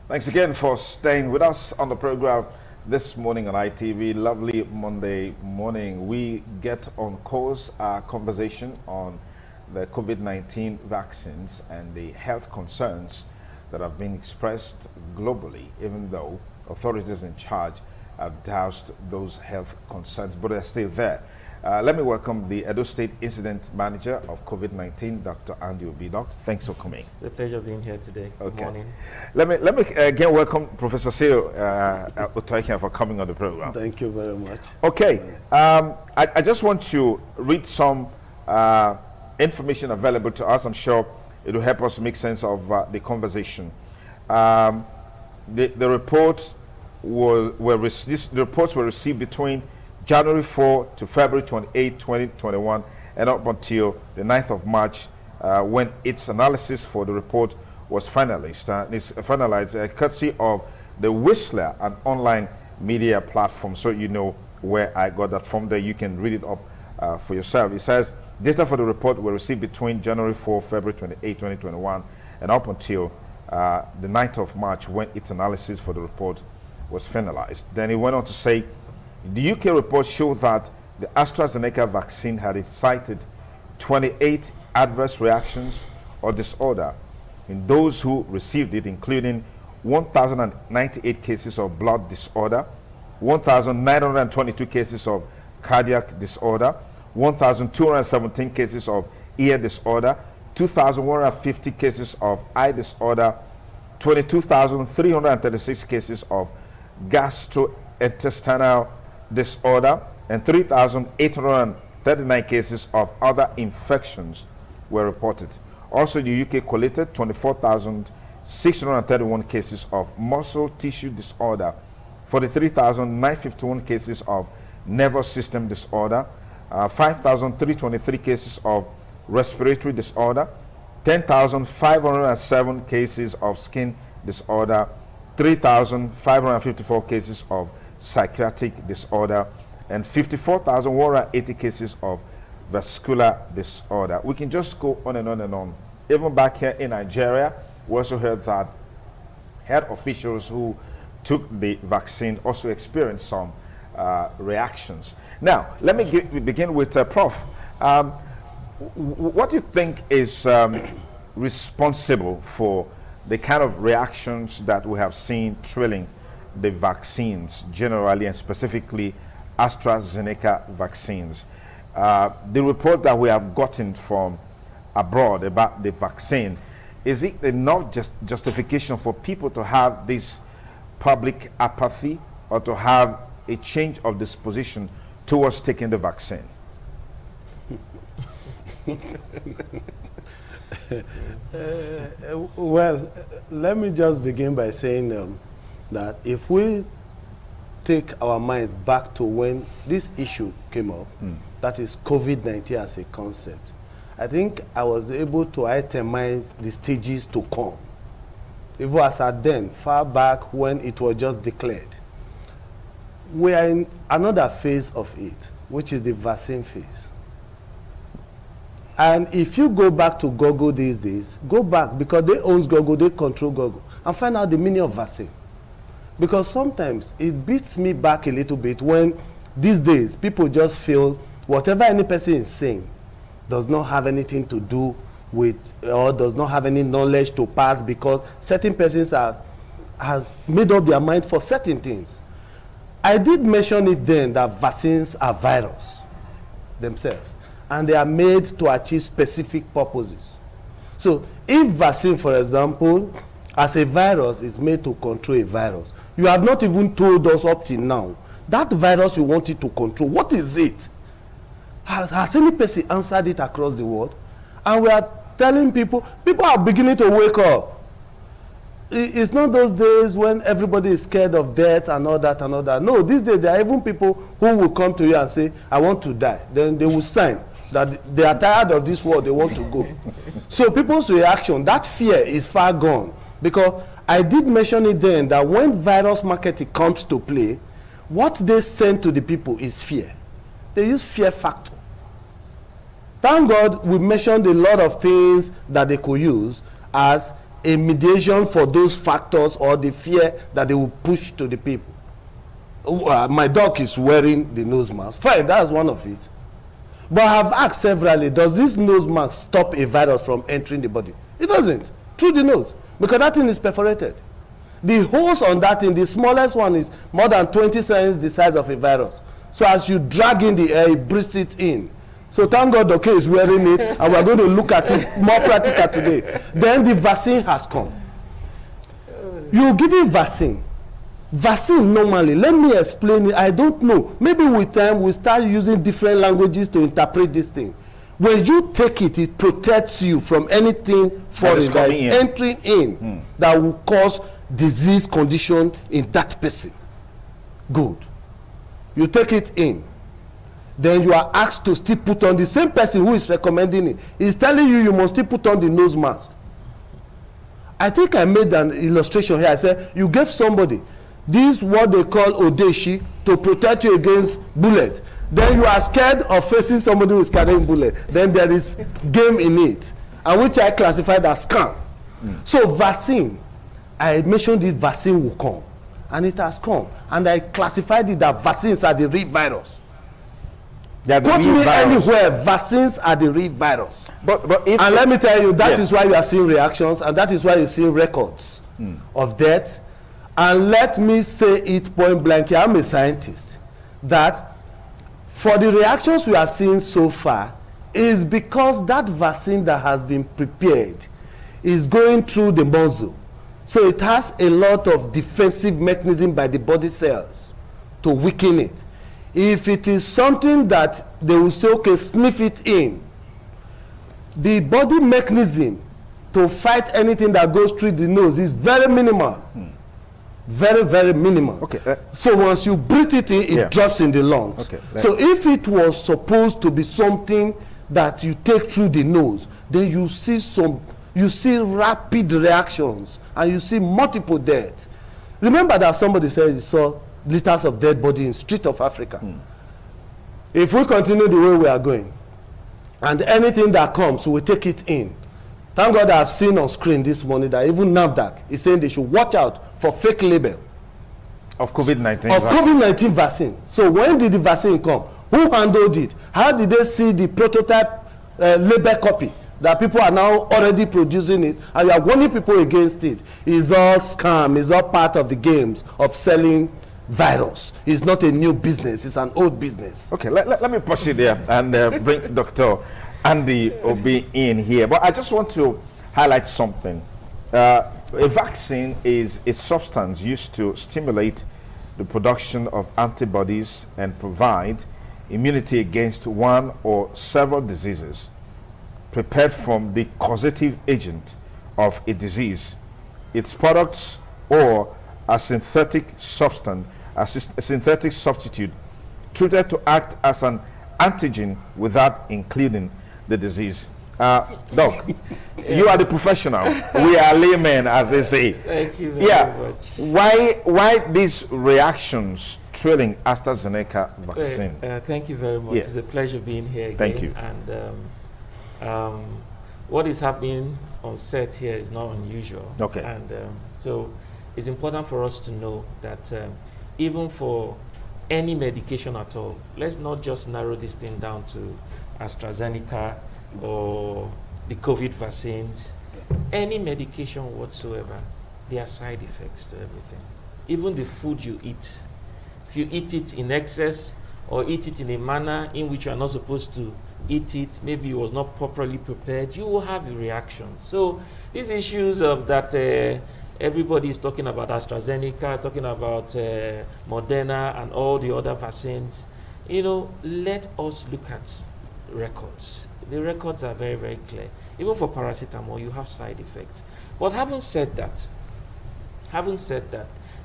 Thanks again for staying with us on the program this morning on ITV. Lovely Monday morning. We get on course our conversation on the COVID-19 vaccines and the health concerns that have been expressed globally, even though authorities in charge have doused those health concerns, but they're still there. Let me welcome the Edo State Incident Manager of COVID-19, Dr. Andy Obi. Doc, thanks for coming. It's a pleasure being here today. Good morning. Let me again welcome Professor Seo Otoikin for coming on the program. Thank you very much. Okay, I just want to read some information available to us. I'm sure it will help us make sense of the conversation. The reports were received between January 4 to February 28, 2021, and up until the 9th of March, when its analysis for the report was finalized. It's finalized courtesy of the Whistler, an online media platform. So you know where I got that from. There you can read it up for yourself. It says, data for the report were received between January 4, February 28, 2021, and up until the 9th of March, when its analysis for the report was finalized. Then he went on to say, the UK report showed that the AstraZeneca vaccine had incited 28 adverse reactions or disorder in those who received it, including 1,098 cases of blood disorder, 1,922 cases of cardiac disorder, 1,217 cases of ear disorder, 2,150 cases of eye disorder, 22,336 cases of gastrointestinal disorder, and 3,839 cases of other infections were reported. Also, the UK collated 24,631 cases of muscle tissue disorder, 43,951 cases of nervous system disorder, 5,323 cases of respiratory disorder, 10,507 cases of skin disorder, 3,554 cases of psychiatric disorder, and 54,180 cases of vascular disorder. We can just go on and on and on. Even back here in Nigeria, we also heard that health officials who took the vaccine also experienced some reactions. Now, let me begin with Prof. What do you think is responsible for the kind of reactions that we have seen trailing the vaccines generally, and specifically AstraZeneca vaccines? The report that we have gotten from abroad about the vaccine, is it enough justification for people to have this public apathy or to have a change of disposition towards taking the vaccine? Well, let me just begin by saying that if we take our minds back to when this issue came up, that is COVID-19 as a concept, I think I was able to itemize the stages to come. It was at then, far back when it was just declared. We are in another phase of it, which is the vaccine phase. And if you go back to Google these days, go back, because they own Google, they control Google, and find out the meaning of vaccine. Because sometimes it beats me back a little bit when these days people just feel whatever any person is saying does not have anything to do with, or does not have any knowledge to pass, because certain persons has made up their mind for certain things. I did mention it then that vaccines are virus themselves, and they are made to achieve specific purposes. So if vaccine, for example, as a virus is made to control a virus, you have not even told us up till now that virus you want it to control, what is it? Has any person answered it across the world? And we are telling people are beginning to wake up. It's not those days when everybody is scared of death and all that and all that. No, these days there are even people who will come to you and say, I want to die. Then they will sign that they are tired of this world, they want to go. So people's reaction, that fear is far gone. Because I did mention it then that when virus marketing comes to play, what they send to the people is fear. They use fear factor. Thank God we mentioned a lot of things that they could use as a mediation for those factors or the fear that they will push to the people. My dog is wearing the nose mask. Fine, that's one of it. But I have asked severally, does this nose mask stop a virus from entering the body? It doesn't, through the nose, because that thing is perforated. The holes on that thing, the smallest one is more than 20 times the size of a virus. So as you drag in the air, it breathes it in. So thank God Doke is wearing it, and we're going to look at it more practical today. Then the vaccine has come. You give it vaccine. Vaccine normally, let me explain it. I don't know. Maybe with time we start using different languages to interpret this thing. When you take it, it protects you from anything foreign that is entering in that will cause disease condition in that person. Good. You take it in. Then you are asked to still put on, the same person who is recommending it is telling you must still put on the nose mask. I think I made an illustration here. I said you gave somebody this what they call odeshi to protect you against bullet. Then you are scared of facing somebody who is carrying bullet. Then there is game in it, and which I classified as scam. So vaccine, I mentioned this vaccine will come, and it has come, and I classified it that vaccines are the real virus. Put me anywhere, vaccines are the real virus. But if and let me tell you, that is why you are seeing reactions, and that is why you see records of death. And let me say it point blank, I'm a scientist, that for the reactions we are seeing so far is because that vaccine that has been prepared is going through the muzzle. So it has a lot of defensive mechanism by the body cells to weaken it. If it is something that they will say, okay, sniff it in, the body mechanism to fight anything that goes through the nose is very minimal. Very, very minimal. Okay. So once you breathe it in, it drops in the lungs. Okay. So if it was supposed to be something that you take through the nose, then you see rapid reactions and you see multiple deaths. Remember that somebody said he saw liters of dead body in street of Africa. If we continue the way we are going, and anything that comes, we take it in. Thank God I've seen on screen this morning that even NAFDAC is saying they should watch out for fake label of COVID-19 of COVID-19 vaccine. So when did the vaccine come? Who handled it? How did they see the prototype label copy that people are now already producing it, and you are warning people against it? It's all scam. It's all part of the games of selling virus. It's not a new business. It's an old business. Okay, let me push it there and bring Dr. Andy Obi in here. But I just want to highlight something. A vaccine is a substance used to stimulate the production of antibodies and provide immunity against one or several diseases prepared from the causative agent of a disease, its products, or a synthetic substance, a synthetic substitute treated to act as an antigen without including the disease. Doc, you are the professional. We are laymen, as they say. Thank you very much. Why these reactions trailing AstraZeneca vaccine? Thank you very much. It's a pleasure being here again. Thank you. And what is happening on set here is not unusual. Okay. And so it's important for us to know that even for any medication at all, let's not just narrow this thing down to AstraZeneca or the COVID vaccines. Any medication whatsoever, there are side effects to everything. Even the food you eat, if you eat it in excess or eat it in a manner in which you are not supposed to eat it, maybe it was not properly prepared, you will have a reaction. So these issues of that everybody is talking about AstraZeneca, talking about Moderna and all the other vaccines, let us look at records. The records are very, very clear. Even for paracetamol, you have side effects. But having said that,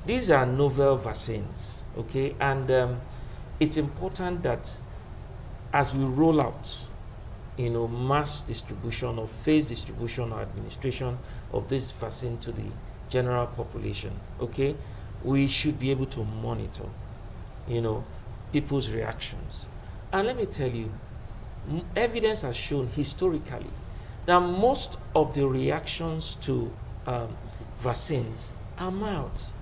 these are novel vaccines, okay? And it's important that as we roll out, mass distribution or phased distribution or administration of this vaccine to the general population, okay, we should be able to monitor, people's reactions. And let me tell you, evidence has shown historically that most of the reactions to vaccines are mild.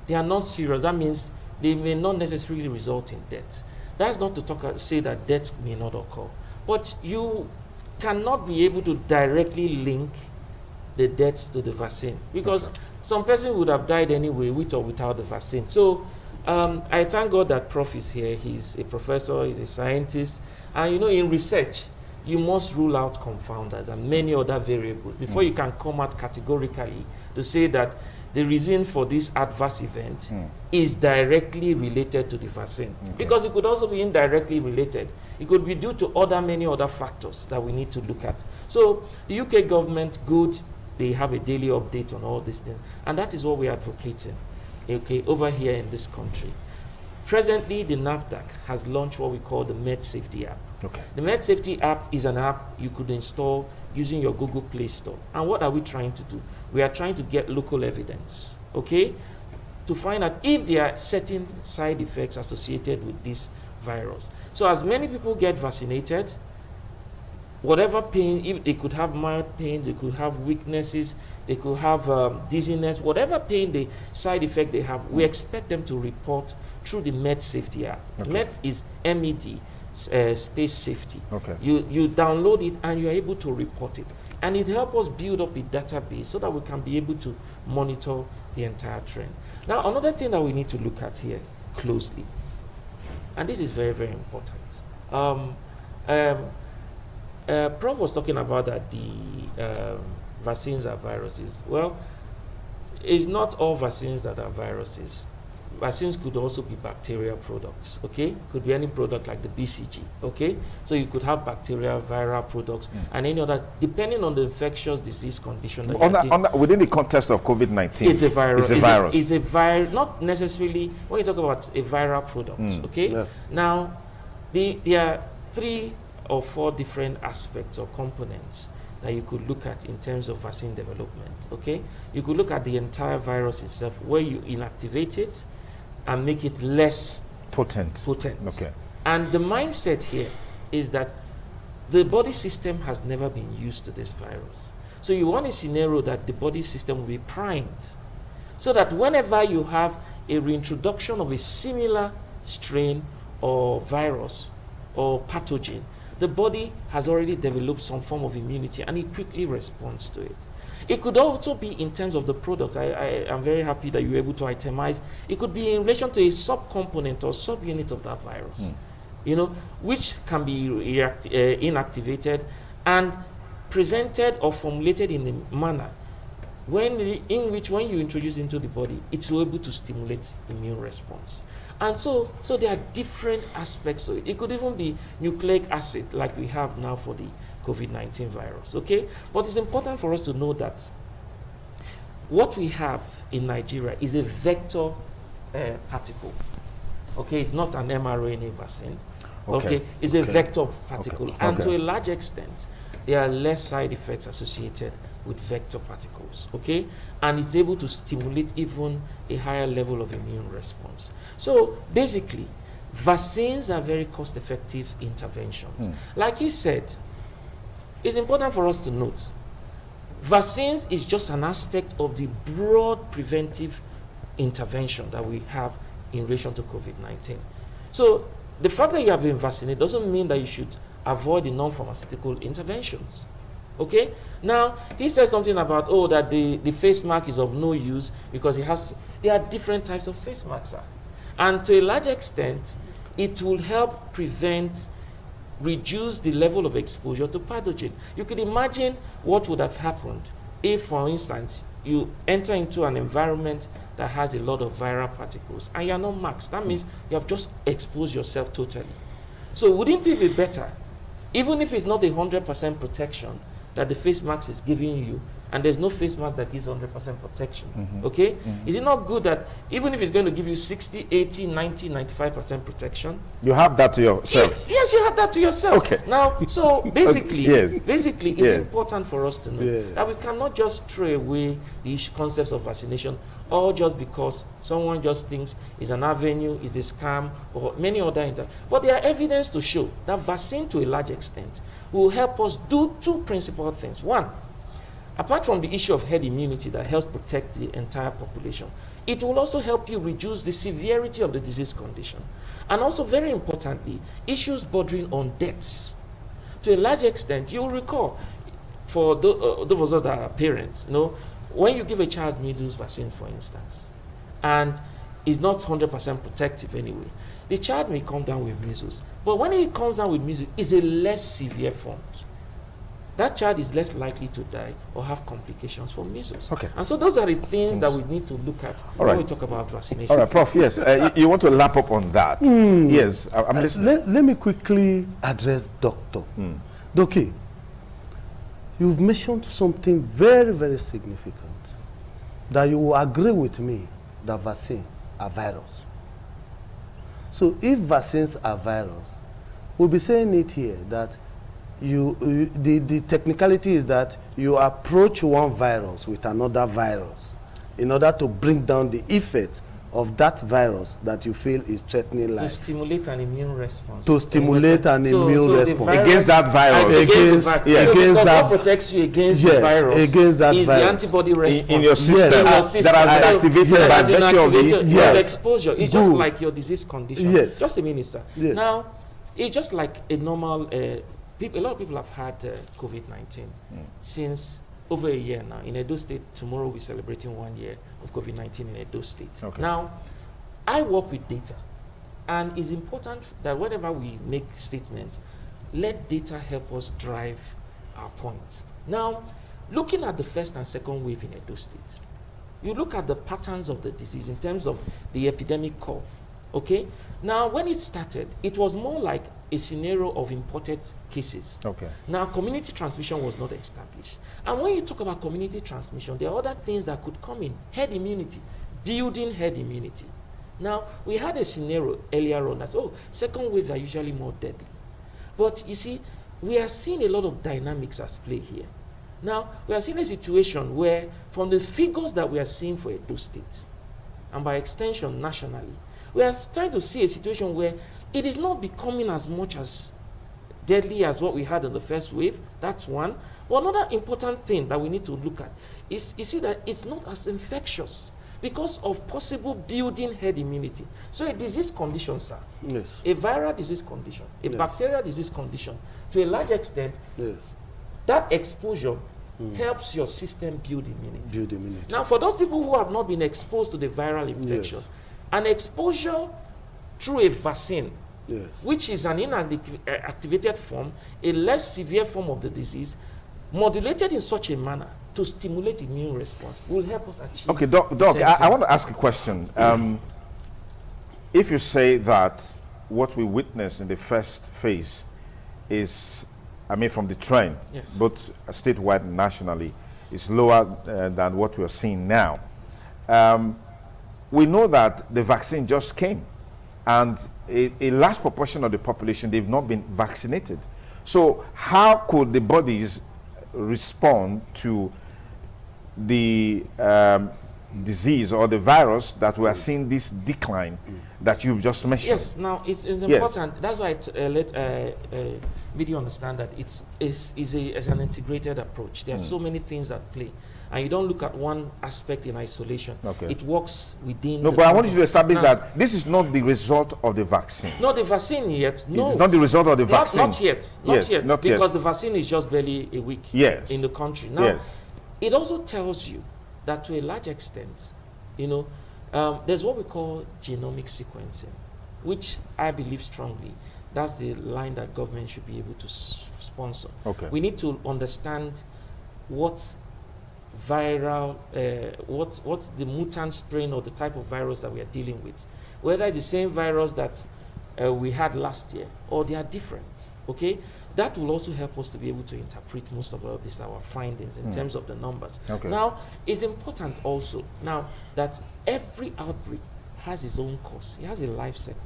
They are not serious. That means they may not necessarily result in death. That's not to say that death may not occur. But you cannot be able to directly link the deaths to the vaccine, because some person would have died anyway with or without the vaccine. So I thank God that Prof is here. He's a professor, he's a scientist. And you know, in research, you must rule out confounders and many other variables before you can come out categorically to say that the reason for this adverse event is directly related to the vaccine. Because it could also be indirectly related. It could be due to many other factors that we need to look at. So the UK government, good, they have a daily update on all these things. And that is what we're advocating, okay, over here in this country. Presently, the NAFDAC has launched what we call the Med Safety app. Okay. The Med Safety app is an app you could install using your Google Play Store. And what are we trying to do? We are trying to get local evidence, okay, to find out if there are certain side effects associated with this virus. So as many people get vaccinated, whatever pain, if they could have mild pains, they could have weaknesses, they could have dizziness, whatever pain, the side effect they have, we expect them to report through the Med Safety app. Okay. Med is MED, space safety. Okay. You download it and you're able to report it. And it helps us build up a database so that we can be able to monitor the entire trend. Now, another thing that we need to look at here closely, and this is very, very important. Prof was talking about that the vaccines are viruses. Well, it's not all vaccines that are viruses. Vaccines could also be bacterial products, okay? Could be any product like the BCG, okay? So you could have bacterial, viral products, and any other, depending on the infectious disease condition. That within the context of COVID-19, it's a virus. It's a virus. It's a virus, not necessarily, when you talk about a viral product, okay? Yeah. Now, there are 3 or 4 different aspects or components that you could look at in terms of vaccine development, okay? You could look at the entire virus itself, where you inactivate it and make it less potent. Okay. And the mindset here is that the body system has never been used to this virus. So you want a scenario that the body system will be primed, so that whenever you have a reintroduction of a similar strain or virus or pathogen, the body has already developed some form of immunity and it quickly responds to it. It could also be in terms of the product. I am very happy that you were able to itemize. It could be in relation to a subcomponent or subunit of that virus, you know, which can be inactivated and presented or formulated in a manner in which when you introduce into the body, it's able to stimulate immune response. And so there are different aspects to it. It could even be nucleic acid like we have now for the COVID-19 virus, okay? But it's important for us to know that what we have in Nigeria is a vector particle, okay? It's not an mRNA vaccine, okay? It's a vector particle. And to a large extent, there are less side effects associated with vector particles, okay? And it's able to stimulate even a higher level of immune response. So basically, vaccines are very cost-effective interventions. Like he said, it's important for us to note, vaccines is just an aspect of the broad preventive intervention that we have in relation to COVID-19. So the fact that you have been vaccinated doesn't mean that you should avoid the non-pharmaceutical interventions. Okay? Now, he said something about, that the face mask is of no use because there are different types of face masks. And to a large extent, it will help reduce the level of exposure to pathogen. You could imagine what would have happened if, for instance, you enter into an environment that has a lot of viral particles and you're not masked. That means you have just exposed yourself totally. So wouldn't it be better, even if it's not 100% protection that the face mask is giving you, and there's no face mask that gives 100% protection, okay? Is it not good that even if it's going to give you 60, 80, 90, 95% protection, you have that to yourself? Yes, you have that to yourself. Okay. Now, so basically, it's important for us to know that we cannot just throw away the concepts of vaccination, all just because someone just thinks it's an avenue, it's a scam, or many other but there are evidence to show that vaccine, to a large extent, will help us do 2 principal things. One, apart from the issue of herd immunity that helps protect the entire population, it will also help you reduce the severity of the disease condition. And also, very importantly, issues bordering on deaths. To a large extent, you'll recall, for those that are parents, when you give a child measles vaccine, for instance, and it's not 100% protective anyway, the child may come down with measles. But when it comes down with measles, it's a less severe form. That child is less likely to die or have complications from measles. Okay. And so those are the things that we need to look at when we talk about vaccination. All right, Prof, yes. You want to lap up on that? Yes, I'm listening. Let me quickly address Doctor. Okay, you've mentioned something very, very significant, that you will agree with me that vaccines are virus. So if vaccines are virus, we'll be saying it here that the technicality is that you approach one virus with another virus in order to bring down the effect of that virus that you feel is threatening life. To stimulate an immune response. To stimulate an immune response. Against that virus. Against that. What protects you against the virus against that is virus. the antibody response. In your system, that has been activated by virtue of the exposure. It's just like your disease condition. Yes. Just a minute, sir. Yes. Now, it's just like a normal, a lot of people have had COVID-19 since over a year now. In Edo State, tomorrow we're celebrating 1 year of COVID-19 in Edo State. Okay. Now, I work with data, and it's important that whenever we make statements, let data help us drive our point. Now, looking at the first and second wave in Edo State, you look at the patterns of the disease in terms of the epidemic curve, okay? Now, when it started, it was more like a scenario of imported cases. Okay. Now, community transmission was not established. And when you talk about community transmission, there are other things that could come in. Herd immunity, building herd immunity. Now, we had a scenario earlier on that, second waves are usually more deadly. But you see, we are seeing a lot of dynamics at play here. Now, we are seeing a situation where, from the figures that we are seeing for Edo State, and by extension nationally, we are trying to see a situation where it is not becoming as much as deadly as what we had in the first wave. That's one. But another important thing that we need to look at is, you see, that it's not as infectious because of possible building herd immunity. So a disease condition, sir, yes, a viral disease condition, a yes, bacterial disease condition, to a large extent, yes, that exposure helps your system build immunity. build immunity. Now, for those people who have not been exposed to the viral infection, Yes. an exposure through a vaccine, Yes. which is an inactivated form, a less severe form of the disease, modulated in such a manner to stimulate immune response, will help us achieve. Okay, Doc, I want to ask a question. If you say that what we witnessed in the first phase is, from the trend, Yes, both statewide and nationally, is lower than what we are seeing now. We know that the vaccine just came, and a large proportion of the population, they've not been vaccinated. So how could the bodies respond to the disease or the virus that we are seeing this decline that you've just mentioned? yes. Now, it's important. That's why I let video understand that it's an integrated approach. There are so many things at play. And you don't look at one aspect in isolation. Okay. It works within. No, but I want you to establish that this is not the result of the vaccine. Not the vaccine yet. No. It's not the result of the vaccine. Not yet. Not yet. Not because yet. the vaccine is just barely a week Yes. in the country. Now, Yes. it also tells you that to a large extent, there's what we call genomic sequencing, which I believe strongly that's the line that government should be able to sponsor. Okay. We need to understand what's viral, what's the mutant strain or the type of virus that we are dealing with. Whether it's the same virus that we had last year or they are different, okay? That will also help us to be able to interpret most of all these our findings in terms of the numbers. Okay. Now, it's important also now that every outbreak has its own course. It has a life cycle.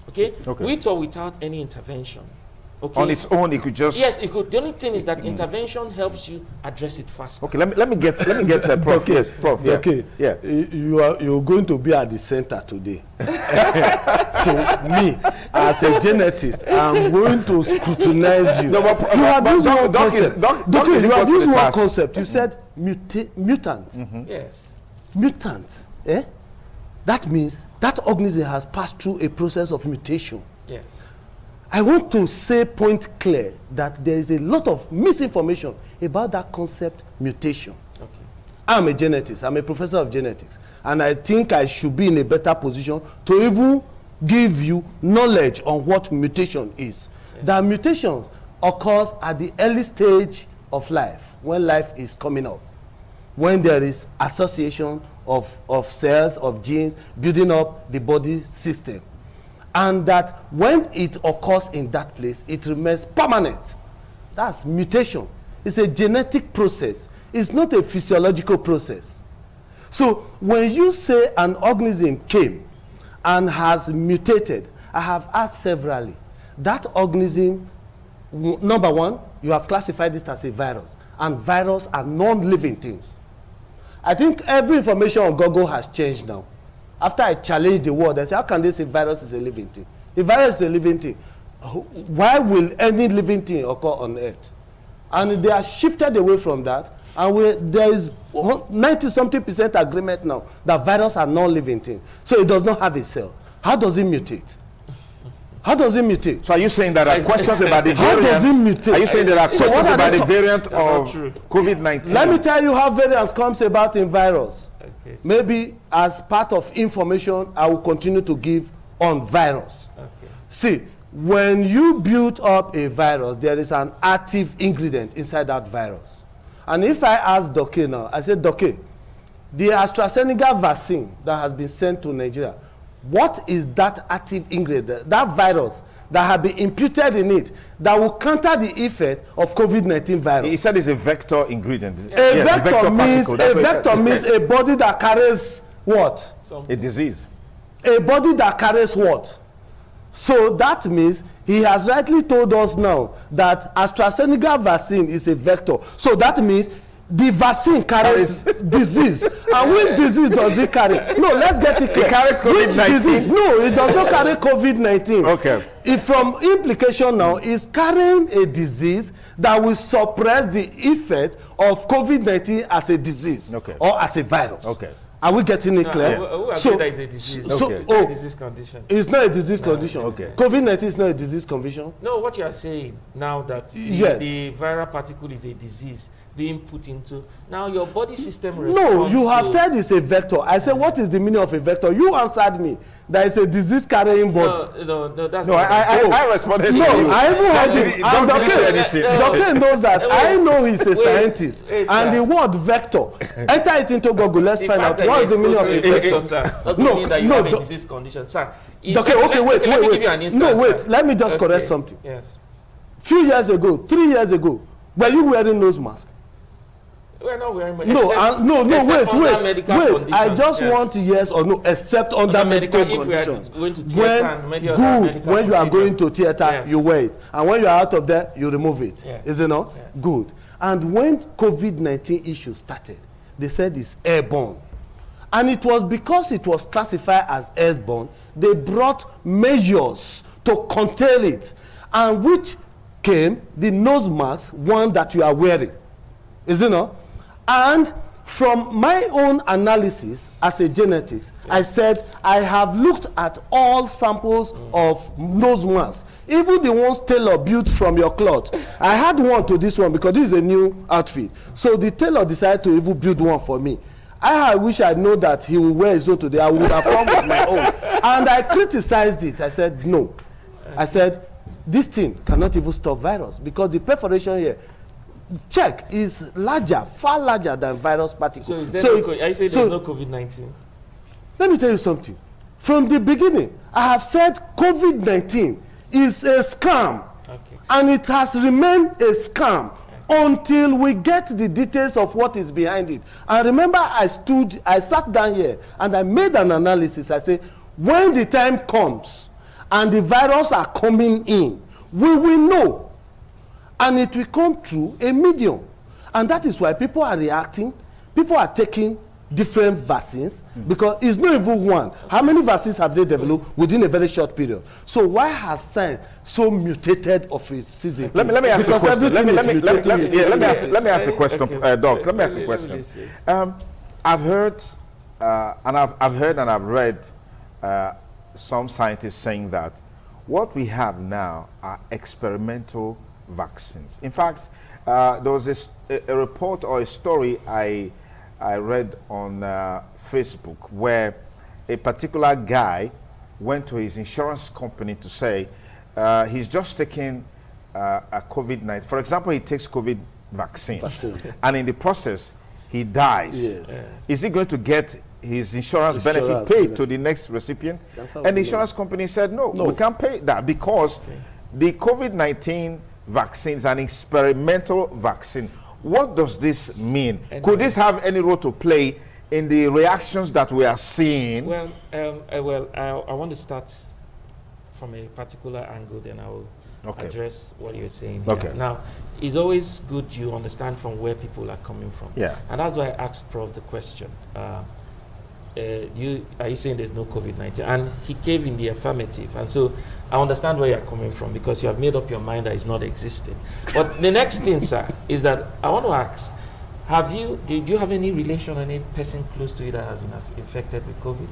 Okay? Okay. With or without any intervention, Okay. On its own, it could just... Yes, it could. The only thing is that intervention helps you address it faster. Okay, let me get Prof. Okay. Yes, Prof. Yeah. Okay. Yeah. You're going to be at the center today. So me, as a genetist, I'm going to scrutinize you. No, but, you have used one concept. You have used one task. concept. You said mutant. Yes. Mutant. Eh? That means that organism has passed through a process of mutation. Yes. I want to say point clear that there is a lot of misinformation about that concept mutation. Okay. I'm a genetist. I'm a professor of genetics. And I think I should be in a better position to even give you knowledge on what mutation is. Yes. That mutation occurs at the early stage of life, when life is coming up, when there is association of cells, of genes, building up the body system. And that when it occurs in that place, it remains permanent. That's mutation. It's a genetic process. It's not a physiological process. So when you say an organism came and has mutated, I have asked severally, that organism, number one, you have classified it as a virus, and viruses are non-living things. I think every information on Google has changed now. After I challenged the world, I said, how can they say virus is a living thing? If virus is a living thing, why will any living thing occur on Earth? And they are shifted away from that, and there is 90-something% agreement now that viruses are non-living things. So it does not have a cell. How does it mutate? How does it mutate? So are you saying that there are questions about the variant? How does it mutate? Are you saying there are questions about the variant of COVID-19? Let me tell you how variants comes about in virus. Okay, so maybe as part of information I will continue to give on virus. okay. See, when you build up a virus, there is an active ingredient inside that virus. And if I ask Doke now, I say, Doke, the AstraZeneca vaccine that has been sent to Nigeria, what is that active ingredient, that virus that have been imputed in it that will counter the effect of COVID-19 virus? He said it's a vector ingredient. A vector means a body that carries what? Something. A disease. A body that carries what? So that means he has rightly told us now that AstraZeneca vaccine is a vector. So that means the vaccine carries disease. And which disease does it carry? No, let's get it clear. It carries COVID-19. Which disease? No, it does not carry COVID-19. Okay. If from implication now is carrying a disease that will suppress the effect of COVID-19 as a disease, okay, or as a virus. Okay. Are we getting it clear? So that is a disease. So, It's not a disease condition. It's not a disease condition. Okay. COVID-19 is not a disease condition. No, what you are saying now that Yes. the viral particle is a disease being put into, now your body system responds. No, you have said it's a vector. I said, what is the meaning of a vector? You answered me that it's a disease carrying body. No, that's no. not I responded. No, to you. I even heard it. Don't say anything. Doke knows that. I know he's a scientist. wait, And sir. the word vector, enter it into Google. Let's find out what is the meaning of a vector. Doesn't mean that you have a disease condition, sir. Okay, wait. Let me give you an instance, No, wait. sir. Let me just correct something. Yes. Few years ago, 3 years ago, were you wearing nose mask? We're not wearing No, except under wait. medical I conditions, just yes. want yes or no, except under medical conditions. Going to theater and many other Good, medical when you are procedure. going to theater, Yes. you wear it. And when you are out of there, you remove it. Yes. Is it not? Yes. Good. And when COVID-19 issue started, they said it's airborne. And it was because it was classified as airborne, they brought measures to contain it. And which came the nose mask, one that you are wearing. Is it not? And from my own analysis as a genetist, I said I have looked at all samples of nose masks, even the ones tailor built from your cloth. I had one to this one because this is a new outfit. So the tailor decided to even build one for me. I wish I know that he will wear his own today. I would have come with my own. And I criticized it. I said, no. I said, this thing cannot even stop virus because the perforation here, check, is larger, far larger than virus particles. So is there are you saying there's no COVID-19? Let me tell you something. From the beginning, I have said COVID-19 is a scam. Okay. And it has remained a scam until we get the details of what is behind it. And remember, I sat down here and I made an analysis. I said, when the time comes and the virus are coming in, we will know, and it will come through a medium. And that is why people are reacting. People are taking different vaccines because it's not even one. How many vaccines have they developed within a very short period? So why has science so mutated of its season? Let me ask you a question. Let me ask a question, Doc. Let me ask you a question. I've heard and I've read some scientists saying that what we have now are experimental vaccines. In fact, there was a report or a story I read on Facebook where a particular guy went to his insurance company to say he's just taking a COVID-19. For example, he takes COVID vaccine. And in the process, he dies. Yes. Is he going to get his insurance benefit paid to the next recipient? And the insurance company said, no, we can't pay that because the COVID-19 vaccine is an experimental vaccine. What does this mean? Could this have any role to play in the reactions that we are seeing? Well, I want to start from a particular angle, then I will address what you're saying here. Okay. Now, it's always good you understand from where people are coming from. Yeah. And that's why I asked Prof the question. Are you saying there's no COVID-19? And he gave in the affirmative. And so I understand where you're coming from because you have made up your mind that it's not existing. But the next thing, sir, is that I want to ask, did you have any relation, any person close to you that has been infected with COVID?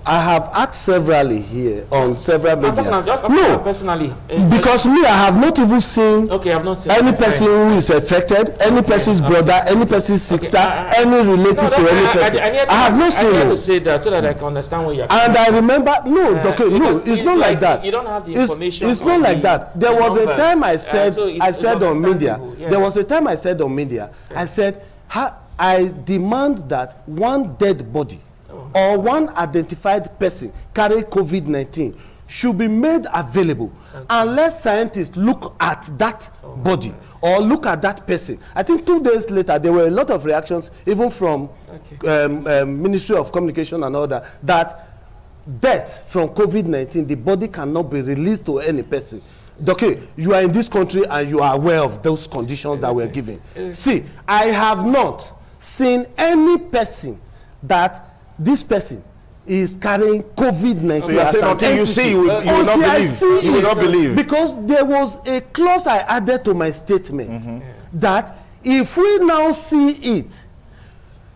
I have asked severally here on several media. No, personally. Because me, I have not even seen I've not seen any person who is affected, any person's brother, any person's sister, any relative to any person. I have not seen it. I need to say that so that I can understand what you're And I remember, it's not like that. You don't have the information. It's not like that. There was a time I said on media, I said, I demand that one dead body or one identified person carrying COVID-19 should be made available unless scientists look at that body or look at that person. I think 2 days later, there were a lot of reactions, even from Ministry of Communication and all that death from COVID-19, the body cannot be released to any person. Okay, you are in this country and you are aware of those conditions that were given. See, I have not seen any person that this person is carrying COVID-19. So you are saying until you see, you will not believe. You will not believe. Because there was a clause I added to my statement that if we now see it,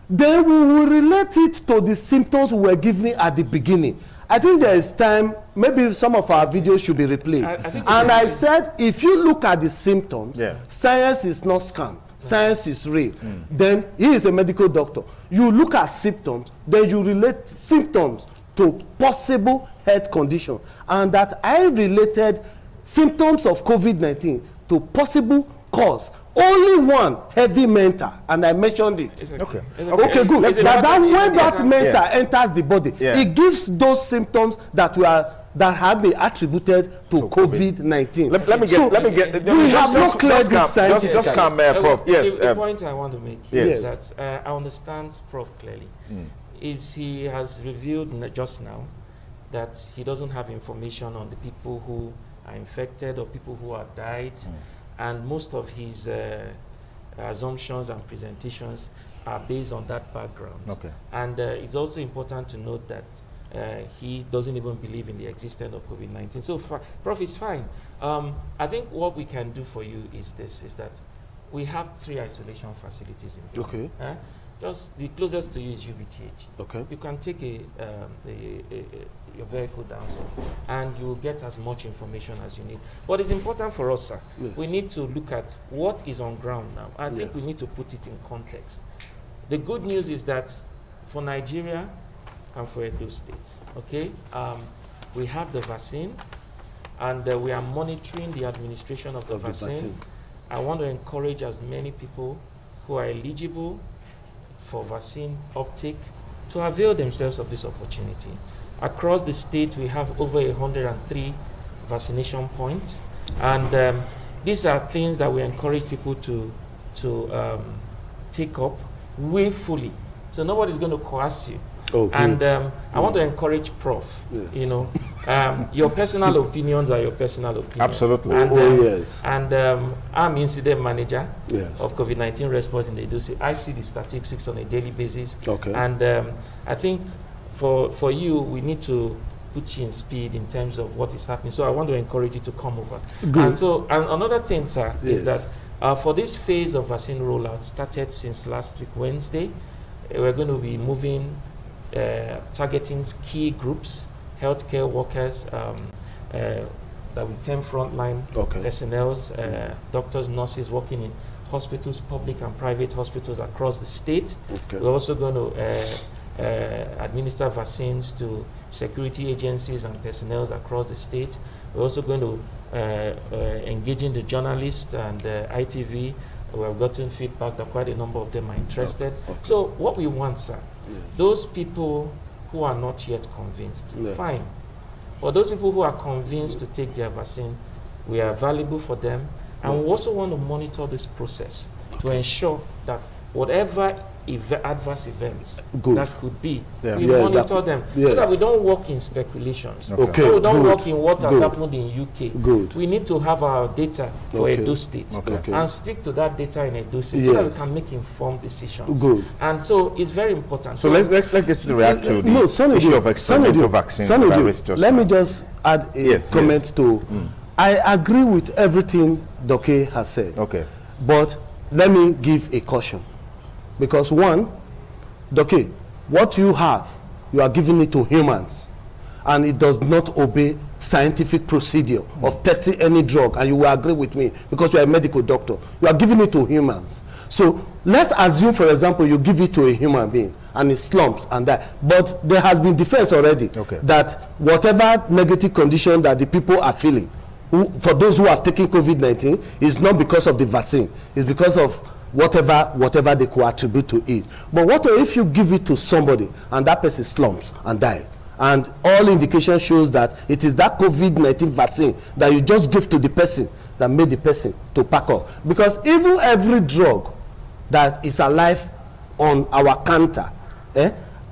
then we will relate it to the symptoms we were given at the beginning. I think there is time, maybe some of our videos should be replayed. I said, if you look at the symptoms, science is not scam. Science is real. Then he is a medical doctor. You look at symptoms, then you relate symptoms to possible health condition. And that I related symptoms of COVID-19 to possible cause. Only one, heavy mental, and I mentioned it. Okay, good. When that mental enters the body, it gives those symptoms that have been attributed to COVID-19. Let me get. We have not cleared it scientifically. Just come, Prof. Yes. The point I want to make is that I understand Prof clearly. Is he has revealed just now that he doesn't have information on the people who are infected or people who have died. And most of his assumptions and presentations are based on that background. And it's also important to note that he doesn't even believe in the existence of COVID-19. So, Prof, is fine. I think what we can do for you is that we have 3 isolation facilities in Ghana. Just the closest to you is UBTH. You can take your vehicle down there and you will get as much information as you need. But it's important for us, sir. We need to look at what is on ground now. I think we need to put it in context. The good news is that for Nigeria and for Edo states, we have the vaccine and we are monitoring the administration of the vaccine. I want to encourage as many people who are eligible for vaccine uptake to avail themselves of this opportunity. Across the state, we have over 103 vaccination points, and these are things that we encourage people to take up willfully. So nobody's going to coerce you. I want to encourage Prof. Your personal opinions are your personal opinions. Absolutely. And, Yes. And I'm incident manager Yes. of COVID-19 response in the Edo State. I see the statistics on a daily basis. Okay. And I think for you, we need to put you in speed in terms of what is happening. So I want to encourage you to come over. Good. And another thing, sir, is Yes. that for this phase of vaccine rollout started since last week, Wednesday, we're going to be moving, targeting key groups, healthcare workers, that we term frontline personnel, doctors, nurses working in hospitals, public and private hospitals across the state. Okay. We're also going to administer vaccines to security agencies and personnel across the state. We're also going to engaging the journalists and ITV. We have gotten feedback that quite a number of them are interested. Okay. So what we want, sir, Yes. those people who are not yet convinced, Yes. fine. But those people who are convinced to take their vaccine, we are valuable for them. And we also want to monitor this process to ensure that whatever adverse events that could be, we monitor them so that we don't work in speculations. Okay. So we don't work in what has happened in UK. Good. We need to have our data for Edo State and speak to that data in Edo State so that we can make informed decisions. Good. And so it's very important. So let's get to react to the issue of experimental vaccines. Let me just add a comment to. I agree with everything Doke has said. Okay. But let me give a caution. Because one, Doke, what you have, you are giving it to humans. And it does not obey scientific procedure of testing any drug. And you will agree with me because you are a medical doctor. You are giving it to humans. So let's assume, for example, you give it to a human being and it slumps and die. But there has been defense already that whatever negative condition that the people are feeling, for those who have taken COVID-19, is not because of the vaccine. It's because of whatever they could attribute to it. But what if you give it to somebody and that person slumps and dies? And all indication shows that it is that COVID-19 vaccine that you just give to the person that made the person to pack up. Because even every drug that is alive on our counter,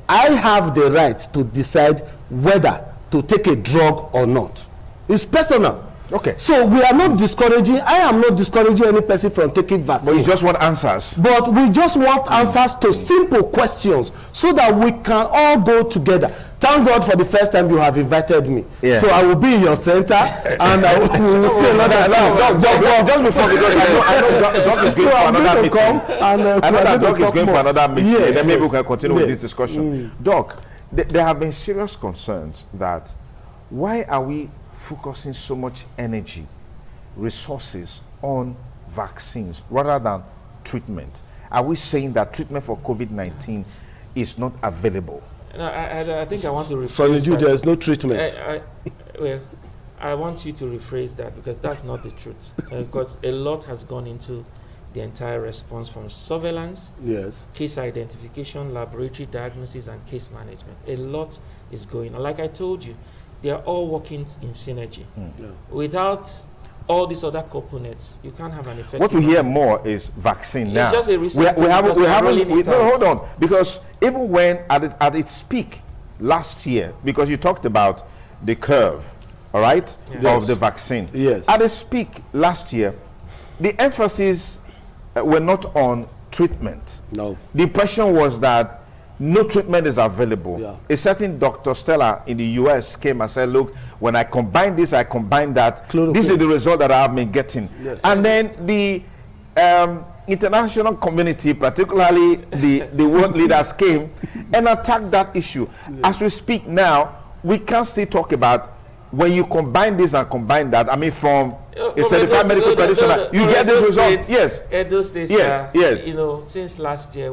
I have the right to decide whether to take a drug or not. It's personal. Okay. So we are not discouraging, I am not discouraging any person from taking vaccine. But you just want answers. But we just want answers to simple questions so that we can all go together. Thank God for the first time you have invited me. Yeah. So I will be in your center and I will say another just before, because I know Doc is going for another meeting. I know that Doc is going for another meeting. Yes, then maybe we can continue with this discussion. Doc, there have been serious concerns that why are we focusing so much energy, resources on vaccines rather than treatment? Are we saying that treatment for COVID-19 is not available? No, I think I want to rephrase that. There is no treatment. Well, I want you to rephrase that because that's not the truth. Because a lot has gone into the entire response from surveillance, case identification, laboratory diagnosis, and case management. A lot is going on. Like I told you, they are all working in synergy. Without all these other components, you can't have an effective. What we hear more is vaccine now. It's just a recent hold on, because even when at its peak last year, because you talked about the curve, all right, of the vaccine. Yes. At its peak last year, the emphasis were not on treatment. No. The impression was that no treatment is available. Yeah. A certain Dr. Stella in the US came and said, look, when I combine this, I combine that. This is the result that I have been getting. Yes. And then the international community, particularly the world leaders, came and attacked that issue. Yes. As we speak now, we can still talk about when you combine this and combine that. I mean, from a certified medical practitioner, you get this result. Yes. Edo State, yes. You know, since last year,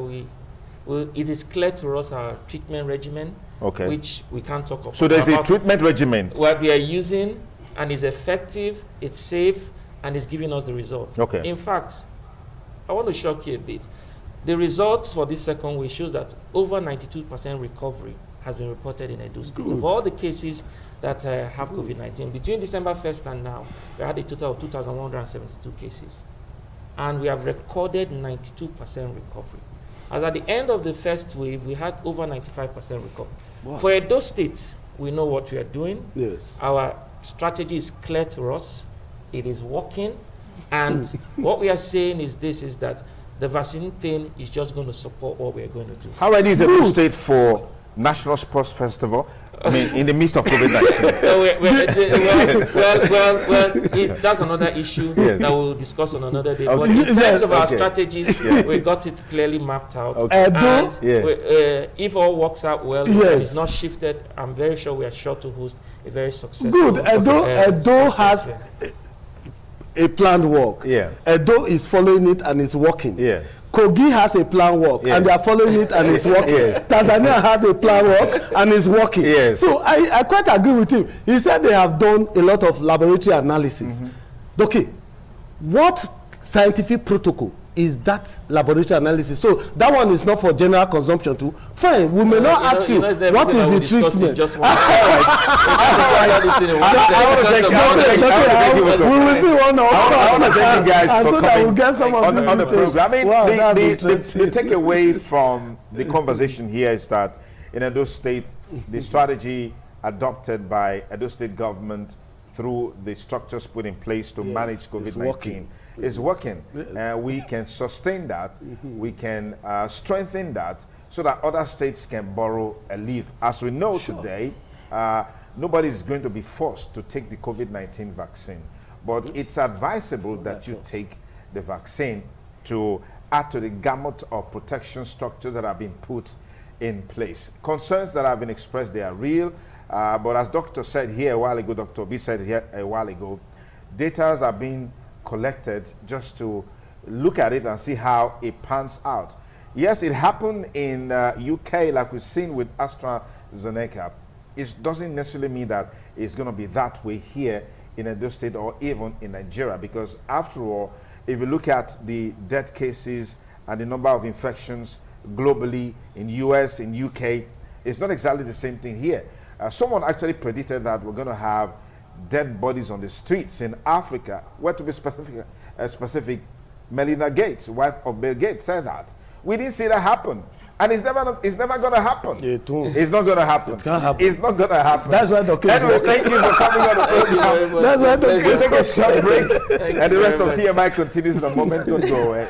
it is clear to us our treatment regimen, which we can't talk about. So there's a treatment regimen. What we are using, and is effective, it's safe, and it's giving us the results. Okay. In fact, I want to shock you a bit. The results for this second wave shows that over 92% recovery has been reported in Edo State. Of all the cases that have COVID-19, between December 1st and now, we had a total of 2,172 cases. And we have recorded 92% recovery. As at the end of the first wave, we had over 95% recovery. Wow. For Edo State, we know what we are doing. Yes. Our strategy is clear to us. It is working. And what we are saying is this, is that the vaccine thing is just going to support what we are going to do. How ready is Edo State for National Sports Festival? I mean, in the midst of COVID-19. That's another issue that we'll discuss on another day. Okay. But in terms of our strategies, we got it clearly mapped out. Okay. And if all works out well, and it's not shifted, I'm very sure we are sure to host a very successful. Good. Edo has a planned work. Yeah. Edo is following it and it's working. Yeah. Kogi has a plan work and they are following it and it's working. Yes. Tanzania has a plan work and it's working. Yes. So I quite agree with him. He said they have done a lot of laboratory analysis. Okay, what scientific protocol is that laboratory analysis? So that one is not for general consumption too. Fine, we may not ask you what is the treatment. Just one. We will see one of I want to thank you guys for coming we'll get some of on the program. I mean, wow, the takeaway from the conversation here is that in Edo State, the strategy adopted by Edo State government through the structures put in place to manage COVID-19 is working. Yes. We can sustain that. We can strengthen that so that other states can borrow a leaf. As we know today, nobody is going to be forced to take the COVID-19 vaccine. But it's advisable that you take the vaccine to add to the gamut of protection structures that have been put in place. Concerns that have been expressed, they are real. But as Doctor said here a while ago, Dr. B said here a while ago, data are being collected just to look at it and see how it pans out. Yes, it happened in UK, like we've seen with AstraZeneca. It doesn't necessarily mean that it's going to be that way here in Edo State or even in Nigeria, because after all, if you look at the death cases and the number of infections globally in US, in UK, it's not exactly the same thing here. Someone actually predicted that we're going to have dead bodies on the streets in Africa. Where to be specific, Melinda Gates, wife of Bill Gates, said that. We didn't see that happen. And it's never going to happen. It won't. It's not going to happen. It can't happen. It's not going to happen. That's why the case Anyway, thank you for coming on the program. That's why the We'll case take a short break, and the rest of TMI continues in a moment. Don't go away.